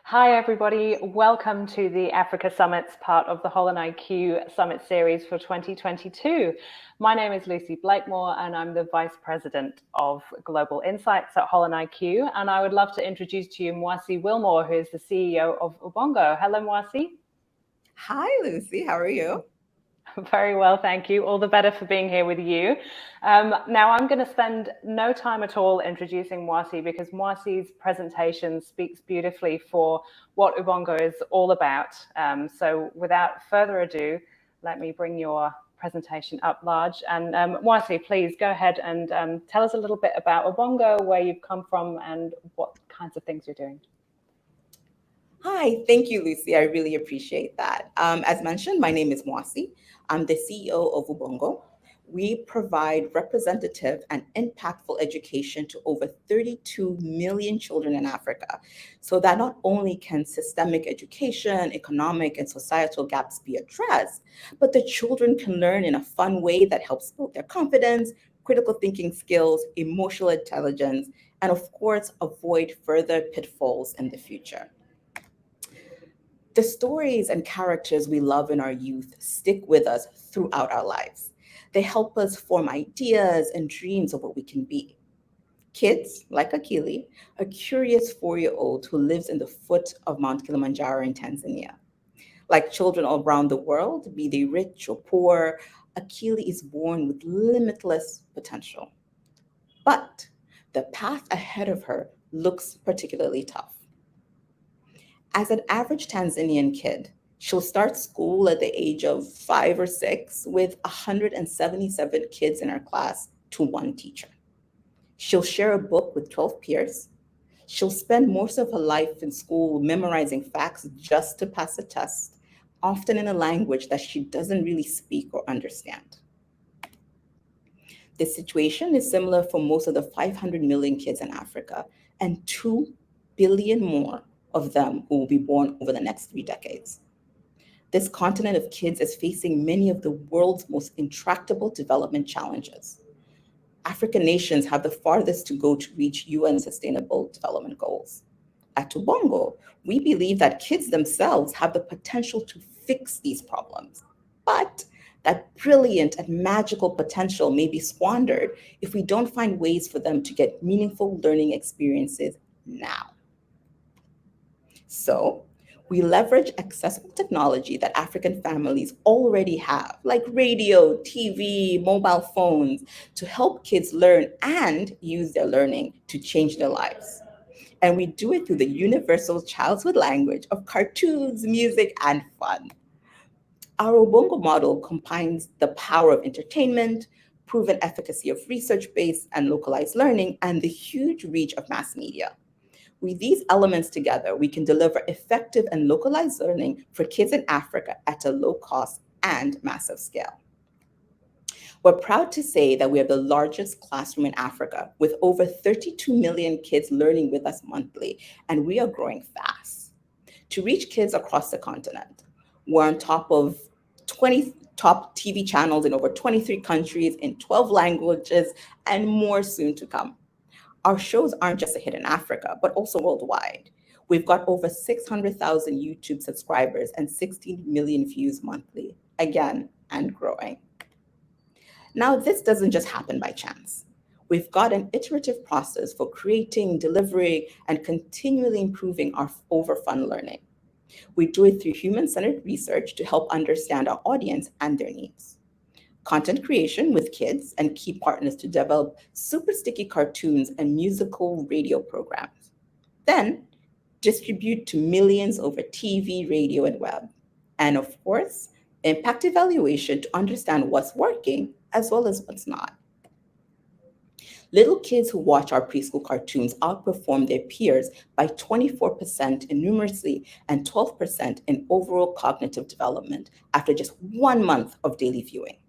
Hi, everybody. Welcome to the Africa Summits part of the Holland IQ Summit Series for 2022. My name is Lucy Blakemore, and I'm the Vice President of Global Insights at Holland IQ. And I would love to introduce to you Mwasi Wilmore, who is the CEO of Ubongo. Hello, Mwasi. Hi, Lucy. How are you? Very well, thank you. All the better for being here with you. Now, I'm going to spend no time at all introducing Mwasi because Mwasi's presentation speaks beautifully for what Ubongo is all about. So without further ado, let me bring your presentation up large. And Mwasi, please go ahead and tell us a little bit about Ubongo, where you've come from and what kinds of things you're doing. Hi, thank you, Lucy. I really appreciate that. As mentioned, my name is Mwasi. I'm the CEO of Ubongo. We provide representative and impactful education to over 32 million children in Africa, so that not only can systemic education, economic, and societal gaps be addressed, but the children can learn in a fun way that helps build their confidence, critical thinking skills, emotional intelligence, and of course, avoid further pitfalls in the future. The stories and characters we love in our youth stick with us throughout our lives. They help us form ideas and dreams of what we can be. Kids, like Akili, a curious 4-year-old who lives in the foot of Mount Kilimanjaro in Tanzania. Like children all around the world, be they rich or poor, Akili is born with limitless potential. But the path ahead of her looks particularly tough. As an average Tanzanian kid, she'll start school at the age of 5 or 6 with 177 kids in her class to one teacher. She'll share a book with 12 peers. She'll spend most of her life in school memorizing facts just to pass a test, often in a language that she doesn't really speak or understand. This situation is similar for most of the 500 million kids in Africa and 2 billion more of them who will be born over the next 3 decades. This continent of kids is facing many of the world's most intractable development challenges. African nations have the farthest to go to reach UN Sustainable Development Goals. At Ubongo, we believe that kids themselves have the potential to fix these problems, but that brilliant and magical potential may be squandered if we don't find ways for them to get meaningful learning experiences now. So, we leverage accessible technology that African families already have, like radio, TV, mobile phones, to help kids learn and use their learning to change their lives. And we do it through the universal childhood language of cartoons, music, and fun. Our Ubongo model combines the power of entertainment, proven efficacy of research-based and localized learning, and the huge reach of mass media. With these elements together, we can deliver effective and localized learning for kids in Africa at a low cost and massive scale. We're proud to say that we are the largest classroom in Africa with over 32 million kids learning with us monthly, and we are growing fast. To reach kids across the continent, we're on top of 20 top TV channels in over 23 countries in 12 languages and more soon to come. Our shows aren't just a hit in Africa, but also worldwide. We've got over 600,000 YouTube subscribers and 16 million views monthly, again, and growing. Now, this doesn't just happen by chance. We've got an iterative process for creating, delivering, and continually improving our over fun learning. We do it through human-centered research to help understand our audience and their needs. Content creation with kids and key partners to develop super sticky cartoons and musical radio programs. Then distribute to millions over TV, radio, and web. And of course, impact evaluation to understand what's working as well as what's not. Little kids who watch our preschool cartoons outperform their peers by 24% in numeracy and 12% in overall cognitive development after just 1 month of daily viewing.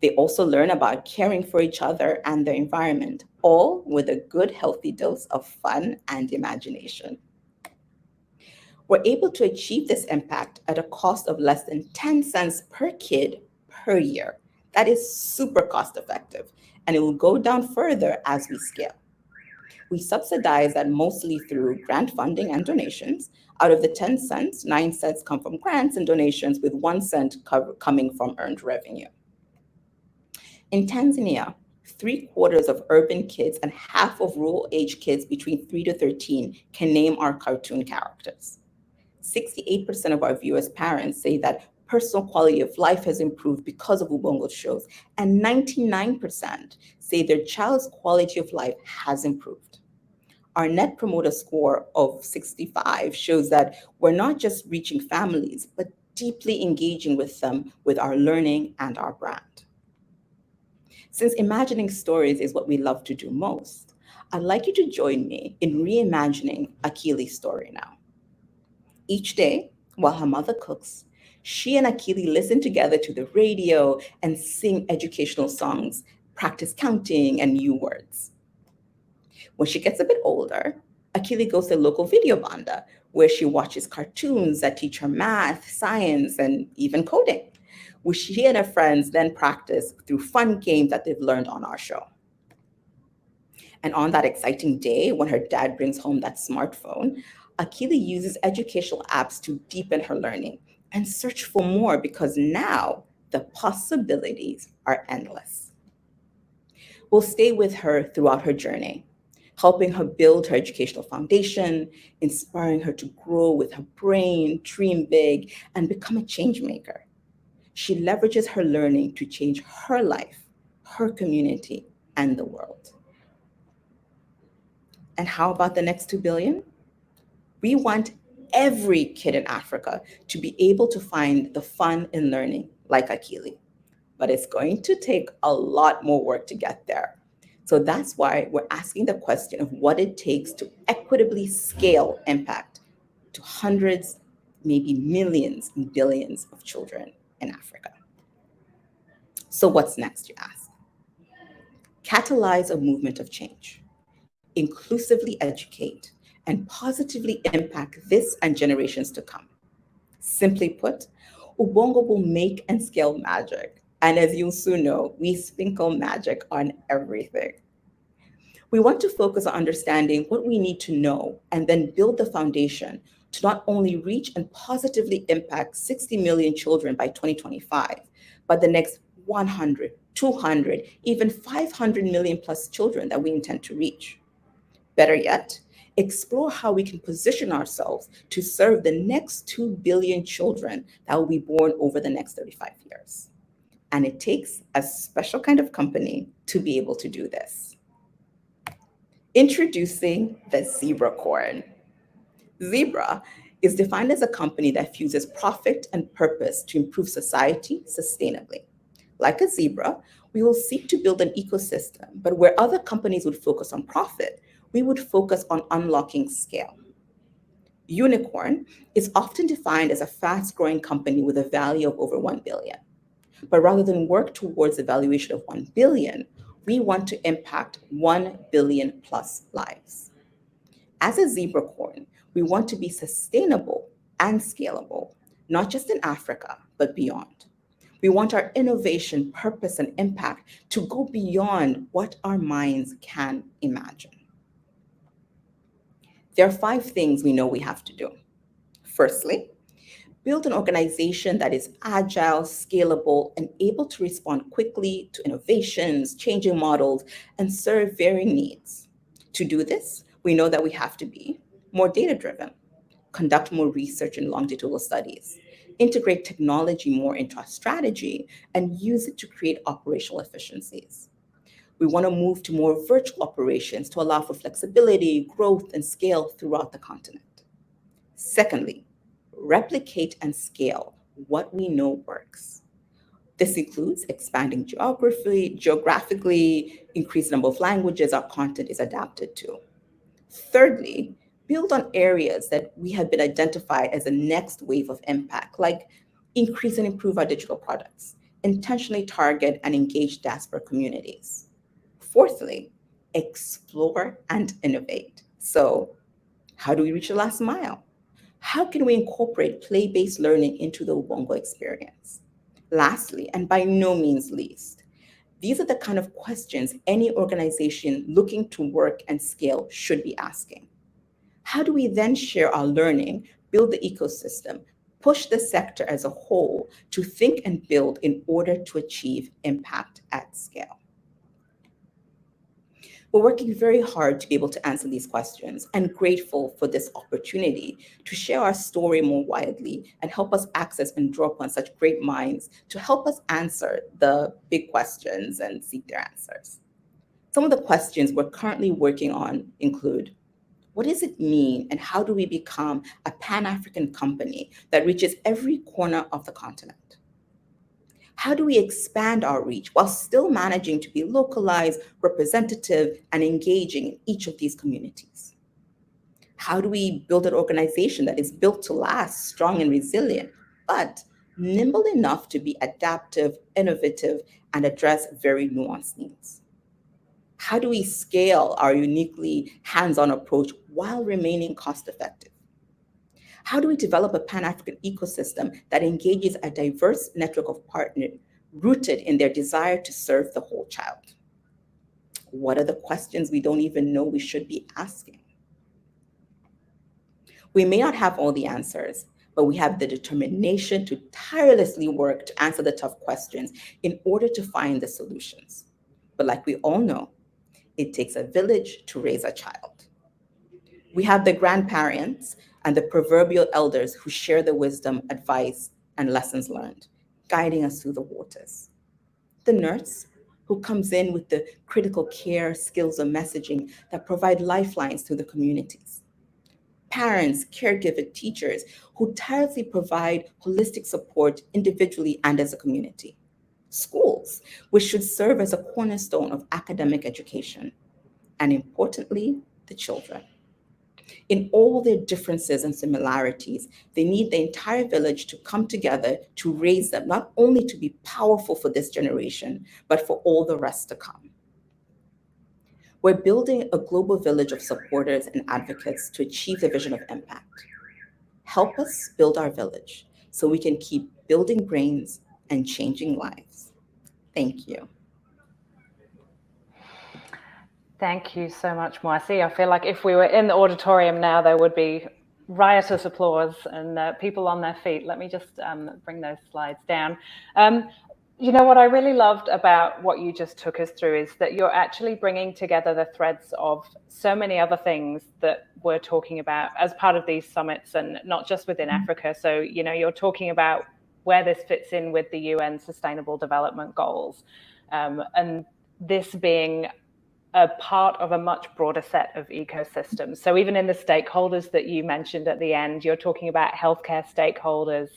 They also learn about caring for each other and their environment, all with a good, healthy dose of fun and imagination. We're able to achieve this impact at a cost of less than 10 cents per kid per year. That is super cost effective, and it will go down further as we scale. We subsidize that mostly through grant funding and donations. Out of the 10 cents, 9 cents come from grants and donations, with 1 cent coming from earned revenue. In Tanzania, 3/4 of urban kids and half of rural age kids between 3 to 13 can name our cartoon characters. 68% of our viewers' parents say that personal quality of life has improved because of Ubongo shows, and 99% say their child's quality of life has improved. Our net promoter score of 65 shows that we're not just reaching families, but deeply engaging with them with our learning and our brand. Since imagining stories is what we love to do most, I'd like you to join me in reimagining Akili's story now. Each day, while her mother cooks, she and Akili listen together to the radio and sing educational songs, practice counting and new words. When she gets a bit older, Akili goes to a local video banda where she watches cartoons that teach her math, science, and even coding, which she and her friends then practice through fun games that they've learned on our show. And on that exciting day when her dad brings home that smartphone, Akili uses educational apps to deepen her learning and search for more, because now the possibilities are endless. We'll stay with her throughout her journey, helping her build her educational foundation, inspiring her to grow with her brain, dream big, and become a change maker. She leverages her learning to change her life, her community, and the world. And how about the next 2 billion? We want every kid in Africa to be able to find the fun in learning like Akili. But it's going to take a lot more work to get there. So that's why we're asking the question of what it takes to equitably scale impact to hundreds, maybe millions and billions of children in Africa. So what's next, you ask? Catalyze a movement of change, inclusively educate, and positively impact this and generations to come. Simply put, Ubongo will make and scale magic. And as you'll soon know, we sprinkle magic on everything. We want to focus on understanding what we need to know and then build the foundation to not only reach and positively impact 60 million children by 2025, but the next 100, 200, even 500 million plus children that we intend to reach. Better yet, explore how we can position ourselves to serve the next 2 billion children that will be born over the next 35 years. And it takes a special kind of company to be able to do this. Introducing the Zebracorn. Zebra is defined as a company that fuses profit and purpose to improve society sustainably. Like a zebra, we will seek to build an ecosystem, but where other companies would focus on profit, we would focus on unlocking scale. Unicorn is often defined as a fast-growing company with a value of over 1 billion. But rather than work towards a valuation of 1 billion, we want to impact 1 billion plus lives. As a Zebracorn, we want to be sustainable and scalable, not just in Africa, but beyond. We want our innovation, purpose, and impact to go beyond what our minds can imagine. There are 5 things we know we have to do. Firstly, build an organization that is agile, scalable, and able to respond quickly to innovations, changing models, and serve varying needs. To do this, we know that we have to be more data-driven, conduct more research and longitudinal studies, integrate technology more into our strategy, and use it to create operational efficiencies. We want to move to more virtual operations to allow for flexibility, growth, and scale throughout the continent. Secondly, replicate and scale what we know works. This includes expanding geographically, increase the number of languages our content is adapted to. Thirdly, build on areas that we have been identified as the next wave of impact, like increase and improve our digital products, intentionally target and engage diaspora communities. Fourthly, explore and innovate. So, how do we reach the last mile? How can we incorporate play-based learning into the Ubongo experience? Lastly, and by no means least, These are the kind of questions any organization looking to work and scale should be asking. How do we then share our learning, build the ecosystem, push the sector as a whole to think and build in order to achieve impact at scale? We're working very hard to be able to answer these questions and grateful for this opportunity to share our story more widely and help us access and draw upon such great minds to help us answer the big questions and seek their answers. Some of the questions we're currently working on include: what does it mean and how do we become a Pan-African company that reaches every corner of the continent? How do we expand our reach while still managing to be localized, representative, and engaging in each of these communities? How do we build an organization that is built to last, strong and resilient, but nimble enough to be adaptive, innovative, and address very nuanced needs? How do we scale our uniquely hands-on approach while remaining cost-effective? How do we develop a Pan-African ecosystem that engages a diverse network of partners rooted in their desire to serve the whole child? What are the questions we don't even know we should be asking? We may not have all the answers, but we have the determination to tirelessly work to answer the tough questions in order to find the solutions. But like we all know, it takes a village to raise a child. We have the grandparents and the proverbial elders who share the wisdom, advice, and lessons learned, guiding us through the waters. The nurse who comes in with the critical care, skills, and messaging that provide lifelines through the communities. Parents, caregivers, teachers who tirelessly provide holistic support individually and as a community. Schools, which should serve as a cornerstone of academic education. And importantly, the children. In all their differences and similarities, they need the entire village to come together to raise them, not only to be powerful for this generation, but for all the rest to come. We're building a global village of supporters and advocates to achieve the vision of impact. Help us build our village so we can keep building brains and changing lives. Thank you. Thank you so much, Mwasi. I feel like if we were in the auditorium now, there would be riotous applause and people on their feet. Let me just bring those slides down. You know, what I really loved about what you just took us through is that you're actually bringing together the threads of so many other things that we're talking about as part of these summits, and not just within Africa. So, you know, you're talking about where this fits in with the UN Sustainable Development Goals, and this being a part of a much broader set of ecosystems. So even in the stakeholders that you mentioned at the end, you're talking about healthcare stakeholders,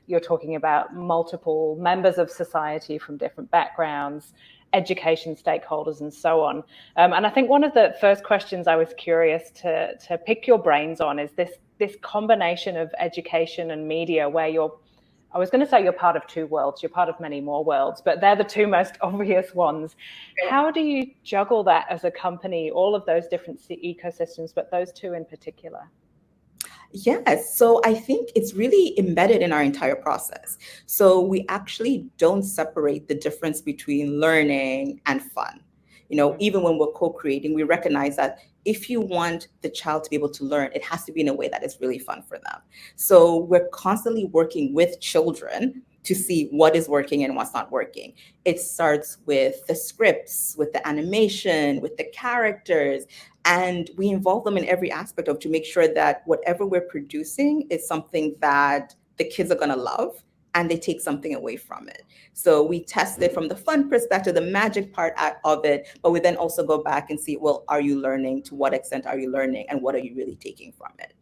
you're talking about multiple members of society from different backgrounds, education stakeholders, and so on. And I think one of the first questions I was curious to pick your brains on is this combination of education and media, where I was going to say you're part of two worlds, you're part of many more worlds, but they're the two most obvious ones. How do you juggle that as a company, all of those different ecosystems, but those two in particular? Yes, so I think it's really embedded in our entire process. So we actually don't separate the difference between learning and fun. You know, even when we're co-creating, we recognize that if you want the child to be able to learn, it has to be in a way that is really fun for them. So we're constantly working with children to see what is working and what's not working. It starts with the scripts, with the animation, with the characters, and we involve them in every aspect to make sure that whatever we're producing is something that the kids are gonna love and they take something away from it. So we test it from the fun perspective, the magic part of it, but we then also go back and see, well, are you learning? To what extent are you learning? And what are you really taking from it?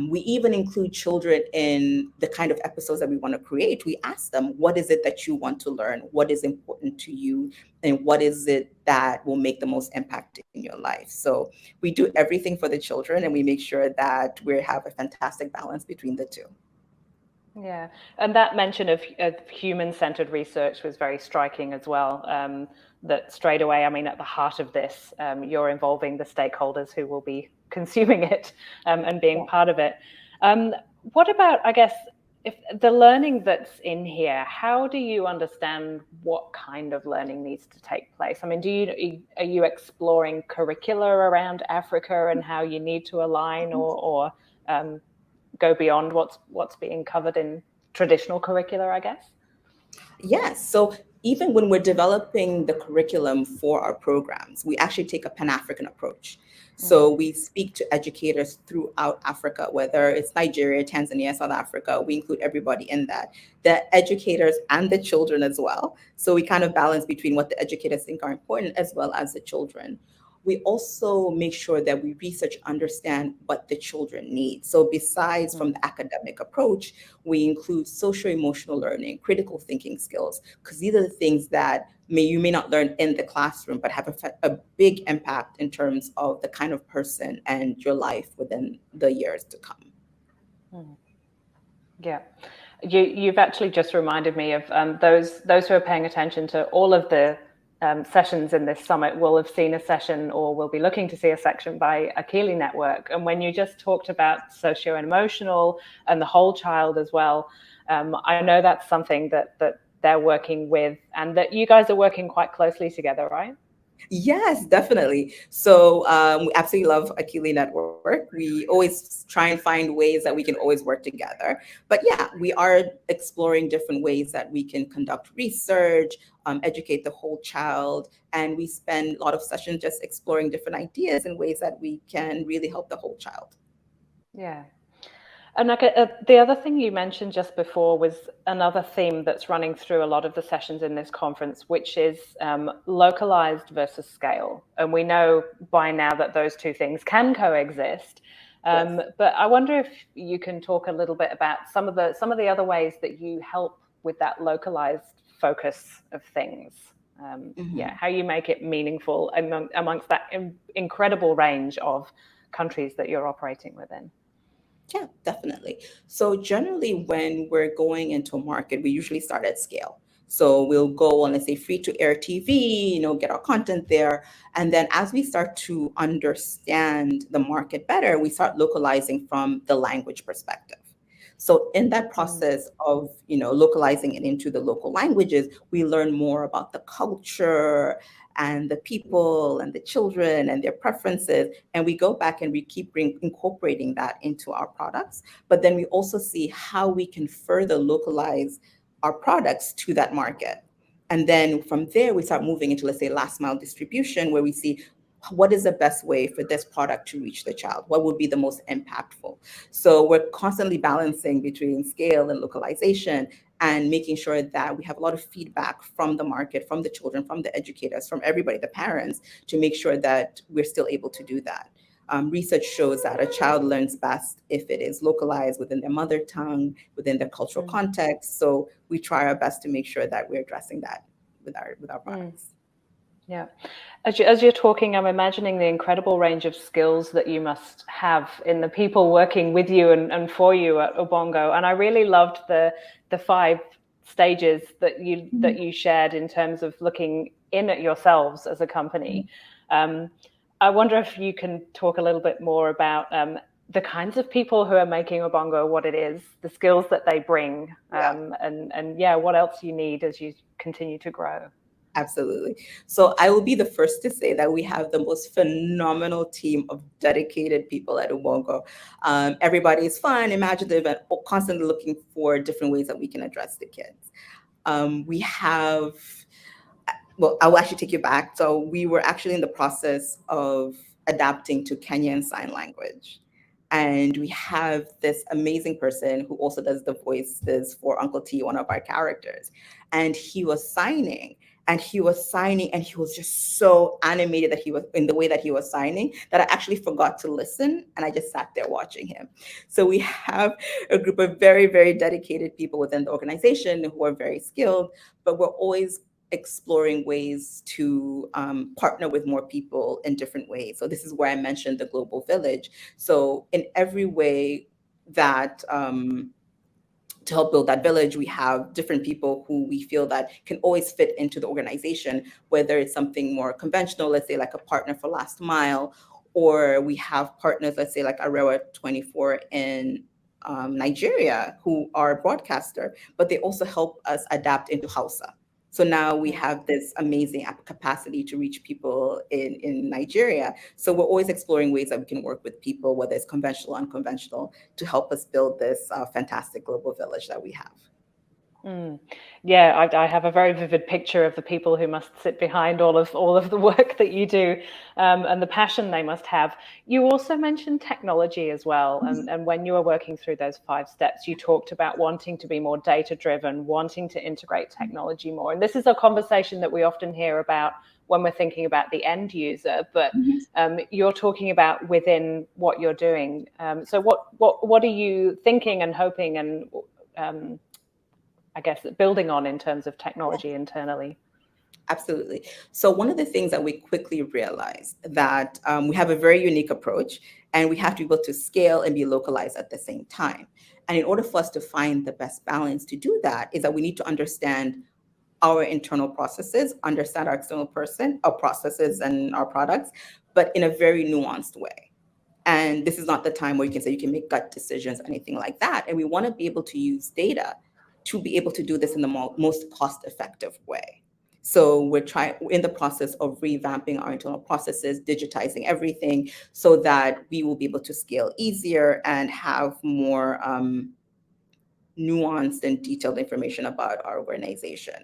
We even include children in the kind of episodes that we want to create. We ask them, what is it that you want to learn? What is important to you? And what is it that will make the most impact in your life? So we do everything for the children, and we make sure that we have a fantastic balance between the two. Yeah, and that mention of human-centered research was very striking as well. That straight away, I mean, at the heart of this, you're involving the stakeholders who will be consuming it and being part of it. What about, I guess, if the learning that's in here, how do you understand what kind of learning needs to take place? I mean, are you exploring curricula around Africa and how you need to align or go beyond what's being covered in traditional curricula, I guess? Yes. So even when we're developing the curriculum for our programs, we actually take a Pan-African approach. So we speak to educators throughout Africa, whether it's Nigeria, Tanzania, South Africa, we include everybody in that, the educators and the children as well. So we kind of balance between what the educators think are important as well as the children. We also make sure that we research, understand what the children need. So besides from the academic approach, we include social emotional learning, critical thinking skills, because these are the things that you may not learn in the classroom, but have a big impact in terms of the kind of person and your life within the years to come. Yeah. You've actually just reminded me of those who are paying attention to all of the sessions in this summit will have seen a session or will be looking to see a section by Akili Network. And when you just talked about socio-emotional and the whole child as well, I know that's something that they're working with and that you guys are working quite closely together, right? Yes, definitely. So we absolutely love Akili Network. We always try and find ways that we can always work together. But yeah, we are exploring different ways that we can conduct research, educate the whole child. And we spend a lot of sessions just exploring different ideas and ways that we can really help the whole child. Yeah. And the other thing you mentioned just before was another theme that's running through a lot of the sessions in this conference, which is localized versus scale. And we know by now that those two things can coexist. Yes. But I wonder if you can talk a little bit about some of the other ways that you help with that localized focus of things. Yeah, how you make it meaningful amongst that incredible range of countries that you're operating within. Yeah, definitely. So generally when we're going into a market, we usually start at scale. So we'll go on, let's say, free to air TV, get our content there. And then as we start to understand the market better, we start localizing from the language perspective. So in that process of, localizing it into the local languages, we learn more about the culture and the people and the children and their preferences. And we go back and we keep incorporating that into our products. But then we also see how we can further localize our products to that market. And then from there, we start moving into, let's say, last mile distribution, where we see what is the best way for this product to reach the child? What would be the most impactful? So we're constantly balancing between scale and localization and making sure that we have a lot of feedback from the market, from the children, from the educators, from everybody, the parents, to make sure that we're still able to do that. Research shows that a child learns best if it is localized within their mother tongue, within their cultural context. So we try our best to make sure that we're addressing that with our products. Yeah. As you're talking, I'm imagining the incredible range of skills that you must have in the people working with you and for you at Ubongo. And I really loved the 5 stages that you shared in terms of looking in at yourselves as a company. I wonder if you can talk a little bit more about the kinds of people who are making Ubongo what it is, the skills that they bring, and what else you need as you continue to grow. Absolutely. So I will be the first to say that we have the most phenomenal team of dedicated people at Ubongo. Everybody is fun, imaginative, and constantly looking for different ways that we can address the kids. We have, well, I will actually take you back. So we were actually in the process of adapting to Kenyan Sign Language. And we have this amazing person who also does the voices for Uncle T, one of our characters. And he was signing. And he was just so animated that he was in the way that he was signing that I actually forgot to listen. And I just sat there watching him. So we have a group of very, very dedicated people within the organization who are very skilled, but we're always exploring ways to partner with more people in different ways. So this is where I mentioned the global village. So in every way that to help build that village, we have different people who we feel that can always fit into the organization, whether it's something more conventional, let's say like a partner for last mile, or we have partners, let's say like Arewa 24 in Nigeria who are a broadcaster, but they also help us adapt into Hausa. So now we have this amazing capacity to reach people in Nigeria. So we're always exploring ways that we can work with people, whether it's conventional or unconventional, to help us build this fantastic global village that we have. Yeah, I have a very vivid picture of the people who must sit behind all of the work that you do, and the passion they must have. You also mentioned technology as well, and when you were working through those 5 steps, you talked about wanting to be more data driven, wanting to integrate technology more. And this is a conversation that we often hear about when we're thinking about the end user, but you're talking about within what you're doing. So what are you thinking and hoping and I guess building on in terms of technology internally? Absolutely. So one of the things that we quickly realized that we have a very unique approach, and we have to be able to scale and be localized at the same time. And in order for us to find the best balance to do that, is that we need to understand our internal processes, understand our external person, our processes and our products, but in a very nuanced way. And this is not the time where you can say you can make gut decisions or anything like that. And we want to be able to use data to be able to do this in the most cost-effective way. So we're in the process of revamping our internal processes, digitizing everything so that we will be able to scale easier and have more nuanced and detailed information about our organization.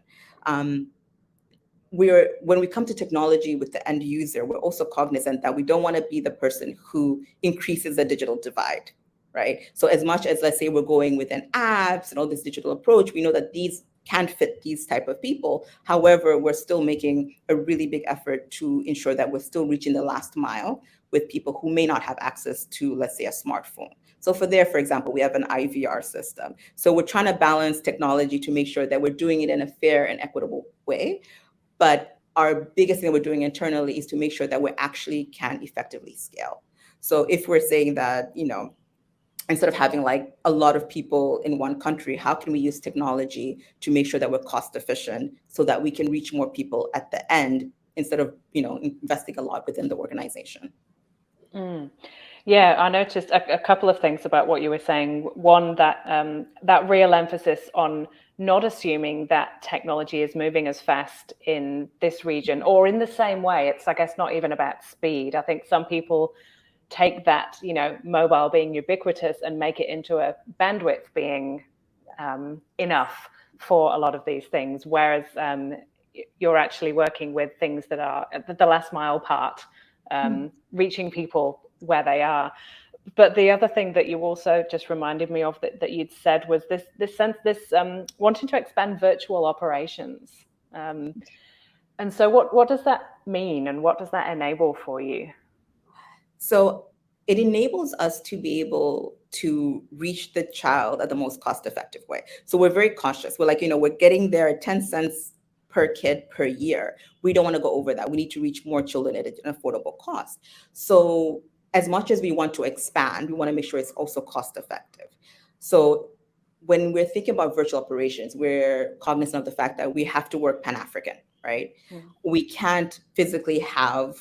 When we come to technology with the end user, we're also cognizant that we don't want to be the person who increases the digital divide, right? So as much as, let's say, we're going within apps and all this digital approach, we know that these can't fit these type of people. However, we're still making a really big effort to ensure that we're still reaching the last mile with people who may not have access to, let's say, a smartphone. So for example, we have an IVR system. So we're trying to balance technology to make sure that we're doing it in a fair and equitable way. But our biggest thing we're doing internally is to make sure that we actually can effectively scale. So if we're saying that, instead of having like a lot of people in one country, how can we use technology to make sure that we're cost efficient so that we can reach more people at the end instead of, investing a lot within the organization? Yeah, I noticed a couple of things about what you were saying. One, that that real emphasis on not assuming that technology is moving as fast in this region or in the same way. It's, I guess, not even about speed. I think some people take that, mobile being ubiquitous and make it into a bandwidth being enough for a lot of these things, whereas you're actually working with things that are the last mile part, reaching people where they are. But the other thing that you also just reminded me of that you'd said was this sense, wanting to expand virtual operations. And so what does that mean, and what does that enable for you? So it enables us to be able to reach the child at the most cost-effective way. So we're very cautious. We're like, we're getting there at 10 cents per kid per year. We don't want to go over that. We need to reach more children at an affordable cost. So as much as we want to expand, we want to make sure it's also cost effective. So when we're thinking about virtual operations, we're cognizant of the fact that we have to work Pan-African, right? We can't physically have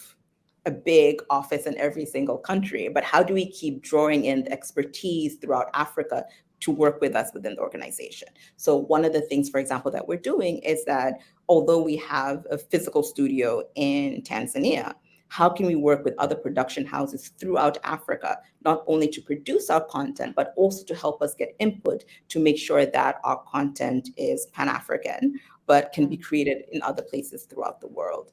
a big office in every single country, but how do we keep drawing in the expertise throughout Africa to work with us within the organization? So one of the things, for example, that we're doing is that although we have a physical studio in Tanzania, how can we work with other production houses throughout Africa, not only to produce our content, but also to help us get input to make sure that our content is Pan-African, but can be created in other places throughout the world.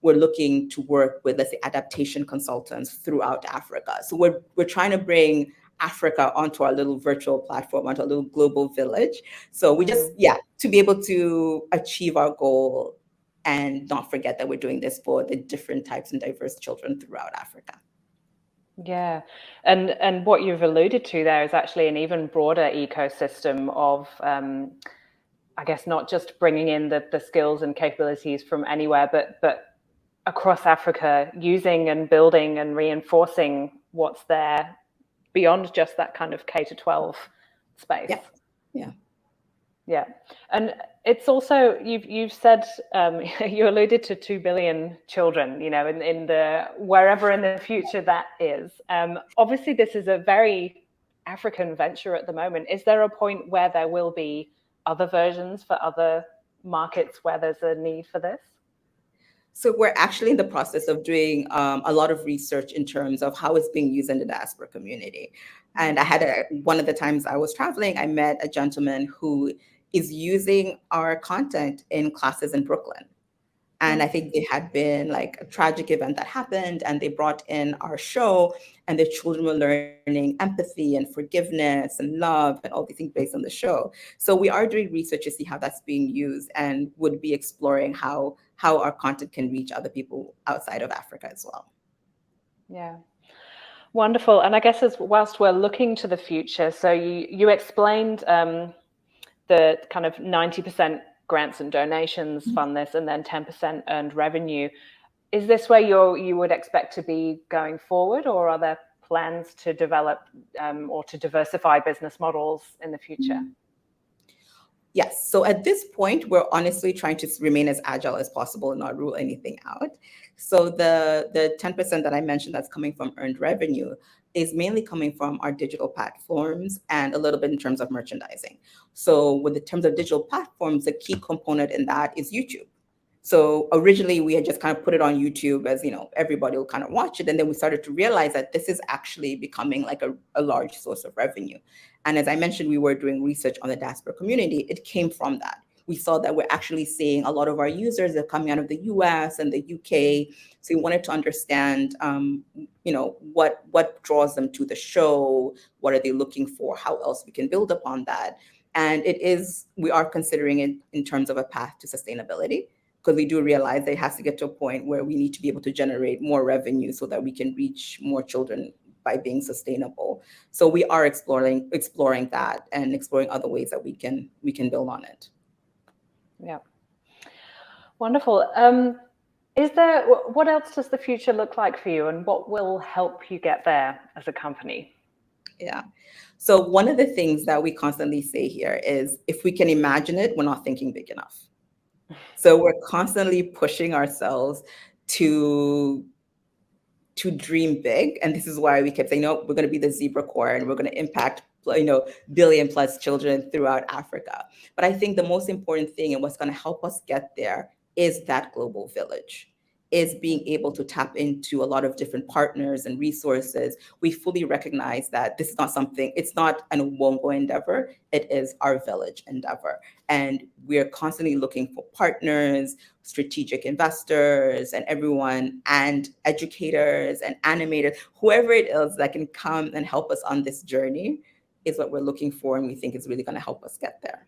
We're looking to work with, let's say, adaptation consultants throughout Africa. So we're trying to bring Africa onto our little virtual platform, onto a little global village. So we just, to be able to achieve our goal and not forget that we're doing this for the different types and diverse children throughout Africa. Yeah, and what you've alluded to there is actually an even broader ecosystem of, I guess, not just bringing in the skills and capabilities from anywhere, but across Africa, using and building and reinforcing what's there beyond just that kind of K-12 space. Yeah. And it's also, you've said, you alluded to 2 billion children, in the wherever in the future that is. Obviously, this is a very African venture at the moment. Is there a point where there will be other versions for other markets where there's a need for this? So we're actually in the process of doing a lot of research in terms of how it's being used in the diaspora community. And I had one of the times I was traveling, I met a gentleman who is using our content in classes in Brooklyn. And I think there had been like a tragic event that happened, and they brought in our show, and the children were learning empathy and forgiveness and love and all these things based on the show. So we are doing research to see how that's being used, and would be exploring how our content can reach other people outside of Africa as well. Yeah. Wonderful. And I guess whilst we're looking to the future, so you explained the kind of 90% grants and donations fund this, and then 10% earned revenue. Is this where you would expect to be going forward, or are there plans to develop or to diversify business models in the future? Yes. So at this point, we're honestly trying to remain as agile as possible and not rule anything out. So the 10% that I mentioned that's coming from earned revenue is mainly coming from our digital platforms and a little bit in terms of merchandising. So with the terms of digital platforms, the key component in that is YouTube. So originally we had just kind of put it on YouTube as, everybody will kind of watch it. And then we started to realize that this is actually becoming like a large source of revenue. And as I mentioned, we were doing research on the diaspora community. It came from that. We saw that we're actually seeing a lot of our users are coming out of the US and the UK. So we wanted to understand, what draws them to the show, what are they looking for, how else we can build upon that. And we are considering it in terms of a path to sustainability, because we do realize that it has to get to a point where we need to be able to generate more revenue so that we can reach more children by being sustainable. So we are exploring that and exploring other ways that we can build on it. Yeah. Wonderful. What else does the future look like for you, and what will help you get there as a company? Yeah. So one of the things that we constantly say here is, if we can imagine it, we're not thinking big enough. So we're constantly pushing ourselves to dream big. And this is why we kept saying, no, we're going to be the zebra core and we're going to impact, billion plus children throughout Africa. But I think the most important thing and what's going to help us get there is that global village, is being able to tap into a lot of different partners and resources. We fully recognize that this is it's not an Ubongo endeavor, it is our village endeavor. And we're constantly looking for partners, strategic investors, and everyone, and educators and animators, whoever it is that can come and help us on this journey is what we're looking for, and we think is really going to help us get there.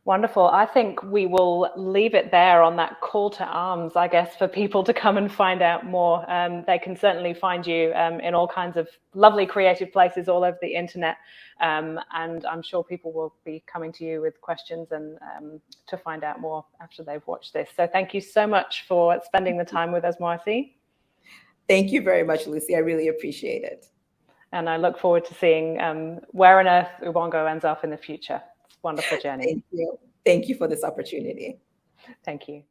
Wonderful. I think we will leave it there on that call to arms, I guess, for people to come and find out more. They can certainly find you in all kinds of lovely creative places all over the internet. And I'm sure people will be coming to you with questions and to find out more after they've watched this. So thank you so much for spending the time with us, Mwasi. Thank you very much, Lucy. I really appreciate it. And I look forward to seeing where on earth Ubongo ends up in the future. Wonderful journey. Thank you. Thank you for this opportunity. Thank you.